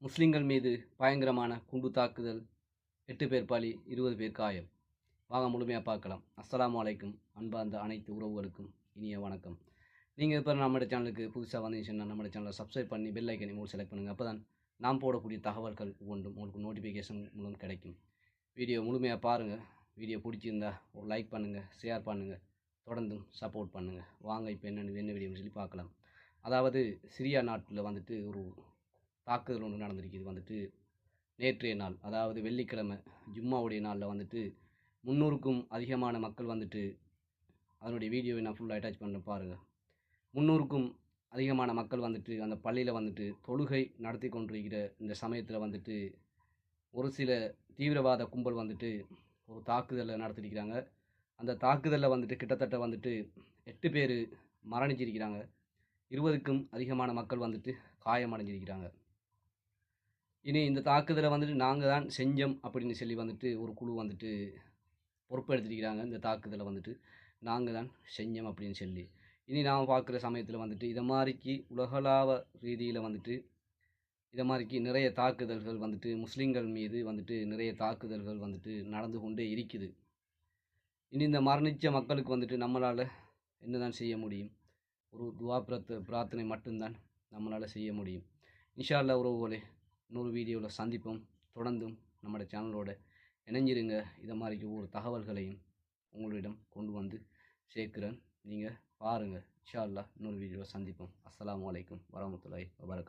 முஸ்லிம்கள் மீது பயங்கரமான குண்டு தாக்குதல், 8 பேர் பலி, 20 பேர் காயம். வாங்க முழுமையாக பார்க்கலாம். அஸ்ஸலாமு அலைக்கும். அன்பார்ந்த அனைத்து உறவுகளுக்கும் இனிய வணக்கம். நீங்கள் இப்போ நம்மளோட சேனலுக்கு புதுசாக வந்துச்சுன்னா நம்மளோட சேனலை சப்ஸ்கிரைப் பண்ணி பெல் ஐக்கனை மூலம் செலக்ட் பண்ணுங்கள். அப்போ தான் நாம் போடக்கூடிய தகவல்கள் ஒவ்வொன்றும் உங்களுக்கு நோட்டிஃபிகேஷன் மூலம் கிடைக்கும். வீடியோ முழுமையாக பாருங்கள். வீடியோ பிடிச்சிருந்தா ஒரு லைக் பண்ணுங்கள், ஷேர் பண்ணுங்கள், தொடர்ந்தும் சப்போர்ட் பண்ணுங்கள். வாங்க இப்போ என்ன வீடியோன்னு சொல்லி பார்க்கலாம். அதாவது சிரியா நாட்டில் வந்துட்டு ஒரு தாக்குதல் ஒன்று நடந்திருக்குது. வந்துட்டு நேற்றைய நாள், அதாவது வெள்ளிக்கிழமை ஜும்மாவுடைய நாளில் வந்துட்டு 300க்கும் அதிகமான மக்கள் வந்துட்டு, அதனுடைய வீடியோவை நான் ஃபுல்லாக அட்டாச் பண்ணுறேன் பாருங்கள். 300க்கும் அதிகமான மக்கள் வந்துட்டு அந்த பள்ளியில் வந்துட்டு தொழுகை நடத்தி கொண்டிருக்கிற இந்த சமயத்தில் வந்துட்டு ஒரு சில தீவிரவாத கும்பல் வந்துட்டு ஒரு தாக்குதலை நடத்திருக்கிறாங்க. அந்த தாக்குதலில் வந்துட்டு கிட்டத்தட்ட வந்துட்டு 8 பேர் மரணிச்சிருக்கிறாங்க. 20க்கும் அதிகமான மக்கள் வந்துட்டு காயமடைஞ்சிருக்கிறாங்க. இனி இந்த தாக்குதலை வந்துட்டு நாங்கள் தான் செஞ்சோம் அப்படின்னு சொல்லி வந்துட்டு ஒரு குழு வந்துட்டு பொறுப்பெடுத்திருக்கிறாங்க. இந்த தாக்குதலை வந்துட்டு நாங்கள் தான் செஞ்சோம் அப்படின்னு சொல்லி. இனி நாம் பார்க்குற சமயத்தில் வந்துட்டு இதை மாதிரிக்கு உலகளாவ ரீதியில் வந்துட்டு இதை மாதிரிக்கு நிறைய தாக்குதல்கள் வந்துட்டு முஸ்லீம்கள் மீது வந்துட்டு நிறைய தாக்குதல்கள் வந்துட்டு நடந்து கொண்டே இருக்குது. இனி இந்த மரணித்த மக்களுக்கு வந்துட்டு நம்மளால் என்ன தான் செய்ய முடியும்? ஒரு துவா பிரார்த்தனை மட்டும்தான் நம்மளால் செய்ய முடியும். இன்ஷா அல்லாஹ் உறவுகளே, இன்னொரு வீடியோவில் சந்திப்போம். தொடர்ந்தும் நம்மளோட சேனலோட இணைஞ்சிருங்க. இதை மாதிரி ஒவ்வொரு தகவல்களையும் உங்களிடம் கொண்டு வந்து சேர்க்குறேன். நீங்கள் பாருங்கள். இன்ஷா அல்லாஹ் இன்னொரு வீடியோவில் சந்திப்போம். அஸ்ஸலாமு அலைக்கும் வரஹ்மத்துல்லாஹி வபரகாத்துஹு.